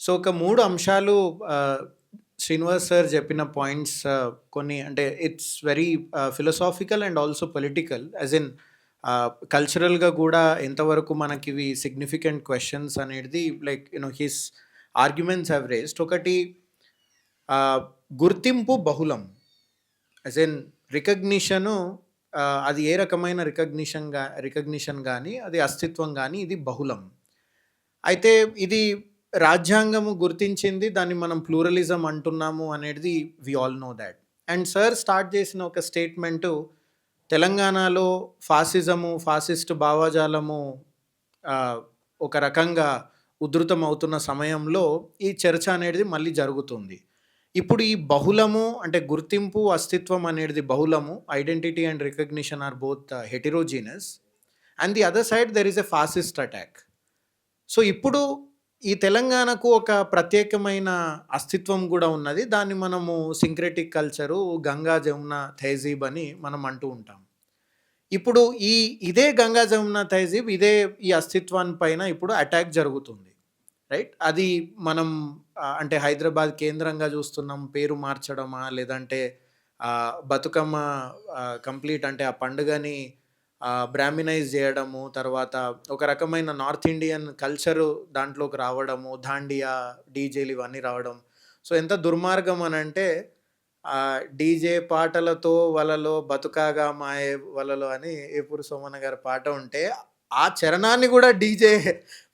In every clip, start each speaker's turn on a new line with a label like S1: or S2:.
S1: So, ఒక 3 అంశాలు Srinivas sir చెప్పిన పాయింట్స్ కొన్ని అంటే it's very philosophical and also political. As in కల్చరల్‌గా గూడా ఎంతవరకు మనకివి సిగ్నిఫికెంట్ క్వెషన్స్ అనేది like his arguments have raised. ఒకటి ఆహ్, గుర్తింపు బహుళం. యాస్ ఇన్ రికగ్నిషను అది ఏ రకమైన రికగ్నిషన్ గాని, అది అస్తిత్వం గాని ఇది బహుళం. అయితే ఇది రాజ్యాంగము గుర్తించింది. దాన్ని మనం ప్లూరలిజం అంటున్నాము అనేది we all know that. And sir start చేసిన ఒక స్టేట్మెంటు తెలంగాణలో ఫాసిస్ట్ భావజాలము ఆహ్, ఒక రకంగా ఉధృతమవుతున్న సమయంలో ఈ చర్చ అనేది మళ్ళీ జరుగుతుంది. ఇప్పుడు ఈ బహుళము అంటే గుర్తింపు, అస్తిత్వం అనేది బహుళము. Identity and recognition are both heterogeneous. And the other side there is a fascist attack. So, ఇప్పుడు ఈ తెలంగాణకు ఒక ప్రత్యేకమైన అస్తిత్వం గూడా ఉన్నది. దాన్ని మనము సింక్రెటిక్ కల్చరు, గంగా, జమున, తహజీబ్ అని మనం అంటూ ఉంటాం. ఇప్పుడు ఇదే గంగా, జమున, తహజీబ్ ఈ అస్తిత్వాన్ని పైన ఇప్పుడు అటాక్ జరుగుతుంది. రైట్? అది మనం అంటే హైదరాబాద్ కేంద్రంగా చూస్తున్నాం. పేరు మార్చడమా? లేదంటే బతుకమ్మ కంప్లీట్ అంటే ఆ పండుగని బ్రాహ్మినైజ్ జేయడము, తర్వాత ఒక రకమైన నార్త్ ఇండియన్ కల్చరు దాంట్లోకి రావడము, దాండియా, డీజేలు ఇవన్నీ రావడం. సో, ఎంత దుర్మార్గం అనంటే డీజే పాటలతో వలలో బతుకాగా మాయే వలలో అని ఏపూరి సోమన్న గారి పాట ఉంటే, ఆ చరణాన్ని గూడా డీజే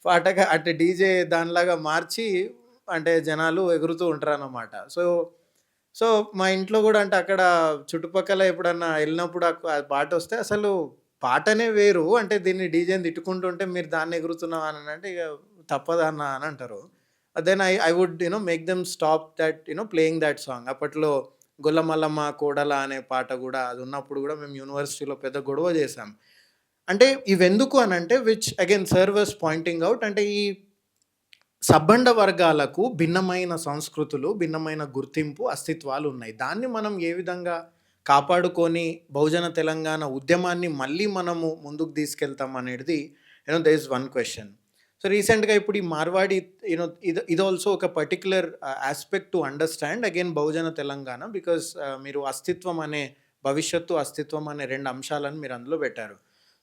S1: పాటగా అంటే డీజే దానిలాగా మార్చి అంటే జనాలు ఎగురుతూ ఉంటారనమాట. సో, సో మా ఇంట్లో గూడా అంటే అక్కడ చుట్టుపక్కల ఎప్పుడన్నా ఎళ్ళినప్పుడు ఆ పాటొస్తే అసలు పాటనే వేరు. అంటే దీన్ని డీజేని తిట్టుకుంటుంటే మీరు దాన్ని ఎగురుతున్నావా అనంటే ఇగ తప్పదన్నా అని అంటారు. Then I would make them stop that playing that song. అప్పట్లో 'గొల్లమల్లమ్మ కోడల' అనే పాట గూడా అది ఉన్నప్పుడు గూడా మేము యూనివర్సిటీలో పెద్ద గొడవ చేసాం. అంటే ఇవెందుకు అనంటే which again sir was pointing out అంటే ఈ సబ్బండ వర్గాలకు భిన్నమైన సంస్కృతులు, భిన్నమైన గుర్తింపు, అస్తిత్వాలున్నాయి. దాన్ని మనం ఏ విధంగా కాపాడుకొని బహుజన తెలంగాణ ఉద్యమాన్ని మళ్ళీ మనము ముందుకు తీసుకెళ్తాం అనేది there is one question. So, రీసెంట్‌గా ఇప్పుడు ఈ మార్వాడి ఇది ఆల్సో ఒక particular aspect to understand again Bahujan Telangana because మీరు అస్తిత్వం అనే 2 అంశాలను మీరు అందులో పెట్టారు.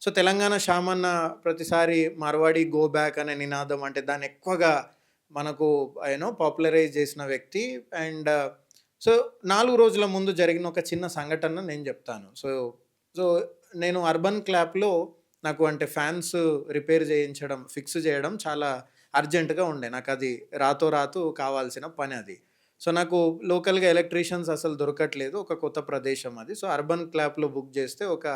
S1: సో, తెలంగాణ షామన్న ప్రతిసారి మార్వాడి గో బ్యాక్ అనే నినాదం అంటే దాన్ని ఎక్కువగా మనకు పాపులరైజ్ చేసిన వ్యక్తి. అండ్ సో, 4 రోజుల ముందు జరిగిన ఒక చిన్న సంఘటన నేను చెప్తాను. సో, సో నేను అర్బన్ క్లాప్‌లో నాకు అంటే ఫ్యాన్స్ రిపేర్ చేయించడం, ఫిక్స్ చేయడం చాలా అర్జెంట్‌గా ఉండే. నాకది రాతోరాతు కావాల్సిన పని అది. సో, నాకు లోకల్‌గా ఎలక్ట్రీషియన్స్ అసలు దొరకట్లేదు. ఒక కొత్త ప్రదేశం అది. సో, అర్బన్ క్లాప్‌లో బుక్ చేస్తే ఒక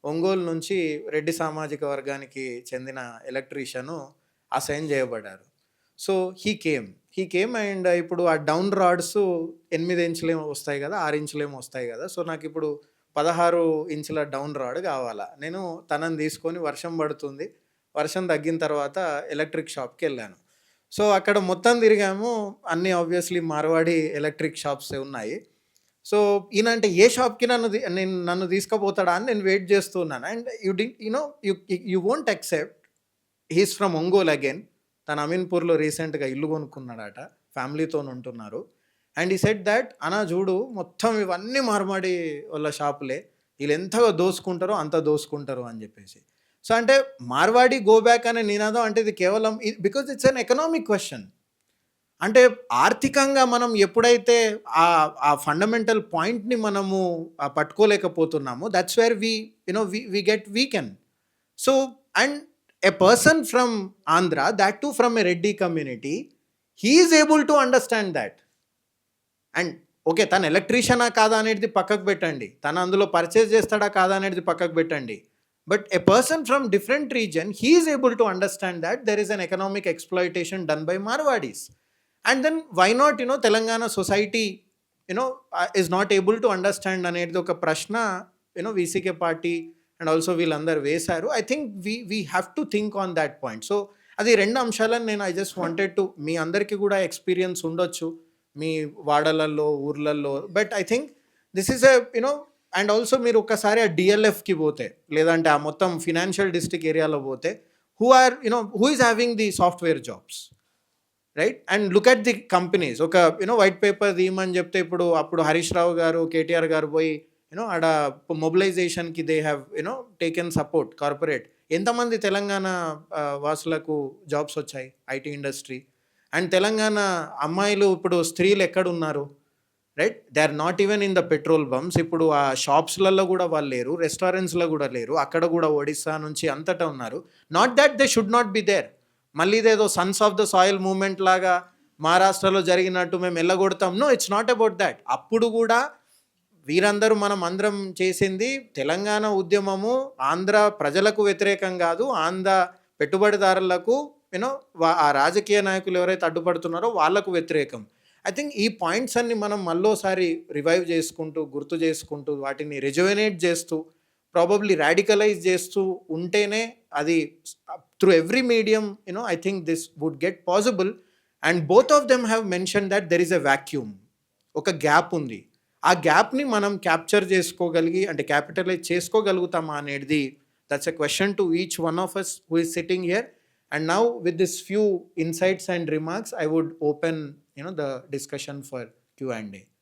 S1: ఒంగోలు నుంచి రెడ్డి సామాజిక వర్గానికి చెందిన ఎలక్ట్రీషియను అసైన్ చేయబడ్డారు. సో, హీ కేమ్ అండ్ ఇప్పుడు ఆ డౌన్ రాడ్స్ 8 ఇంచులేమో వస్తాయి గదా! 6 ఇంచులేమో వస్తాయి గదా! సో, నాకిప్పుడు 16 ఇంచుల డౌన్ రాడ్ గావాలా. నేను తనని తీసుకొని వర్షం పడుతుంది. వర్షం తగ్గిన తర్వాత ఎలక్ట్రిక్ షాప్‌కెళ్ళాను. సో, అక్కడ మొత్తం తిరిగాము. అన్నీ ఆబ్వియస్‌లీ మార్వాడి ఎలక్ట్రిక్ షాప్సే ఉన్నాయి. సో, ఈయన అంటే ఏ షాప్‌కి నన్ను తీసుకుపోతాడా అని నేను వెయిట్ చేస్తూ ఉన్నాను. And you won't accept he is from Ongole again. తను అమీన్‌పూర్‌లో రీసెంట్‌గా ఇల్లు కొనుక్కున్నాడట. ఫ్యామిలీతోనుంటున్నారు. అండ్ హి సెడ్ థట్ "అన్న చూడు మొత్తం ఇవన్నీ మార్వాడి వాళ్ళ షాపులే. ఈళ్ళెంతగా దోసుకుంటారో అంత దోసుకుంటారు" అని చెప్పేసి. సో, అంటే మార్వాడి గో బ్యాక్ అనే నినాదం అంటే ఇది కేవలం because it's an economic question. అంటే ఆర్థికంగా మనం ఎప్పుడైతే ఆ ఫండమెంటల్ పాయింట్‌ని మనము పట్టుకోలేకపోతున్నామో that's where we get weaken. So, and a person from Andhra that too from a Reddy community he is able to understand that. And okay. తను ఎలక్ట్రీషియనా కాదా అనేది పక్కకు పెట్టండి. తను అందులో పర్చేజ్ చేస్తాడా కాదా అనేది పక్కకు పెట్టండి. But a person from different region he is able to understand that there is an economic exploitation done by Marwadis. And then why not Telangana society is not able to understand అనేది ఒక ప్రశ్న వీసీకే పార్టీ అండ్ ఆల్సో వీళ్ళందరూ వేశారు. I think we have to think on that point. So, అది 2 అంశాలను నేను I just wanted to మీ అందరికీ కూడా ఎక్స్‌పీరియన్స్ ఉండొచ్చు. మీ వాడలల్లో, ఊర్లల్లో. But I think this is and also మీరు ఒక్కసారి ఆ డీఎల్ఎఫ్‌కి పోతే, లేదంటే ఆ మొత్తం ఫినాన్షియల్ డిస్ట్రిక్ట్ ఏరియాలో పోతే who is having the software jobs? Right? And look at the companies. ఒక వైట్ పేపర్ తీయమని చెప్తే అప్పుడు హరీష్ రావు గారు, కేటీఆర్ గారు పోయి ఆడ మొబిలైజేషన్‌కి they have taken support corporate. ఎంతమంది తెలంగాణ వాసులకు జాబ్స్ వచ్చాయి ఐటీ ఇండస్ట్రీ. అండ్ తెలంగాణ అమ్మాయిలు ఇప్పుడు స్త్రీలు ఎక్కడున్నారు? Right? They are not even in the petrol pumps. ఇప్పుడు ఆ షాప్స్‌లలో కూడా వాళ్ళు లేరు. రెస్టారెంట్స్‌లో కూడా లేరు. అక్కడ కూడా ఒడిస్సా నుంచి అంతటా ఉన్నారు. Not that they should not be there. మళ్ళీ ఇదేదో sons of the soil movement లాగా మహారాష్ట్రలో జరిగినట్టు మేము ఎల్లగొడతాం. No, it's not about that. అప్పుడు కూడా వీరందరూ మనం అందరం చేసింది తెలంగాణ ఉద్యమము ఆంధ్ర ప్రజలకు వ్యతిరేకం కాదు. ఆంధ్ర పెట్టుబడిదారులకు ఆ రాజకీయ నాయకులు ఎవరైతే అడ్డుపడుతున్నారో వాళ్ళకు వ్యతిరేకం. ఐ థింక్ ఈ పాయింట్స్ అన్ని మనం మళ్ళోసారి రివైవ్ చేసుకుంటూ, గుర్తు చేసుకుంటూ, వాటిని రెజువనేట్ చేస్తూ, ప్రాబబ్లీ రాడికలైజ్ చేస్తూ ఉంటేనే అది through every medium I think this would get possible. And both of them have mention that there is a vacuum. ఒక గ్యాప్ ఉంది. ఆ గ్యాప్ని మనం క్యాప్చర్ చేసుకోగలిగి అంటే క్యాపిటలైజ్ చేసుకోగలుగుతామా అనేది that's a question to each one of us who is sitting here. And now with this few insights and remarks, I would open the discussion for Q&A.